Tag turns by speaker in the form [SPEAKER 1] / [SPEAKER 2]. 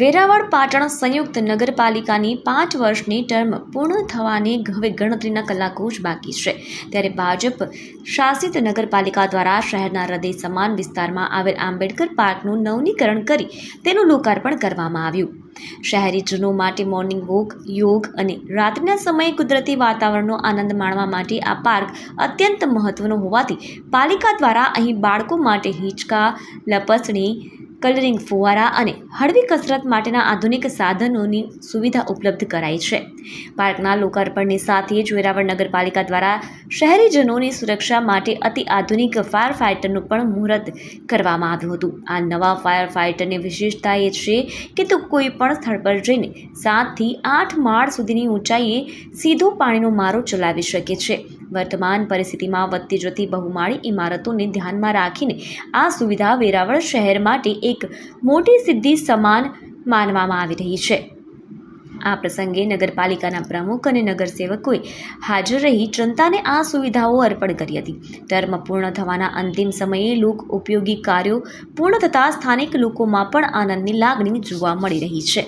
[SPEAKER 1] વેરાવળ પાટણ સંયુક્ત નગરપાલિકાની 5 વર્ષની ટર્મ પૂર્ણ થવાને હવે ગણતરીના કલાકો જ બાકી છે, ત્યારે ભાજપ શાસિત નગરપાલિકા દ્વારા શહેરના હૃદય સમાન વિસ્તારમાં આવેલ આંબેડકર પાર્કનું નવીનીકરણ કરી તેનું લોકાર્પણ કરવામાં આવ્યું. શહેરીજનો માટે મોર્નિંગ વોક, યોગ અને રાત્રિના સમયે કુદરતી વાતાવરણનો આનંદ માણવા માટે આ પાર્ક અત્યંત મહત્વનો હોવાથી પાલિકા દ્વારા અહીં બાળકો માટે હિંચકા, લપસણી, કલરિંગ ફુવારા અને હળવી કસરત માટેના આધુનિક સાધનોની સુવિધા ઉપલબ્ધ કરાઈ છે. પાર્કના લોકાર્પણની સાથે જ વેરાવળ નગરપાલિકા દ્વારા શહેરીજનોની સુરક્ષા માટે અતિ આધુનિક ફાયર ફાઇટરનું પણ મુહૂર્ત કરવામાં આવ્યું હતું. આ નવા ફાયર ફાઇટરની વિશેષતા એ છે કે તે કોઈ પણ સ્થળ પર જઈને 7 થી 8 માળ સુધીની ઊંચાઈએ સીધો પાણીનો મારો ચલાવી શકે છે. વર્તમાન પરિસ્થિતિમાં વધતી જતી બહુમાળી ઇમારતોને ધ્યાનમાં રાખીને આ સુવિધા વેરાવળ શહેર માટે એક મોટી સિદ્ધિ સમાન માનવામાં આવી રહી છે. આ પ્રસંગે નગરપાલિકાના પ્રમુખ અને નગરસેવકોએ હાજર રહી જનતાને આ સુવિધાઓ અર્પણ કરી હતી. ટર્મ પૂર્ણ થવાના અંતિમ સમયે લોક ઉપયોગી કાર્યો પૂર્ણ થતાં સ્થાનિક લોકોમાં પણ આનંદની લાગણી જોવા મળી રહી છે.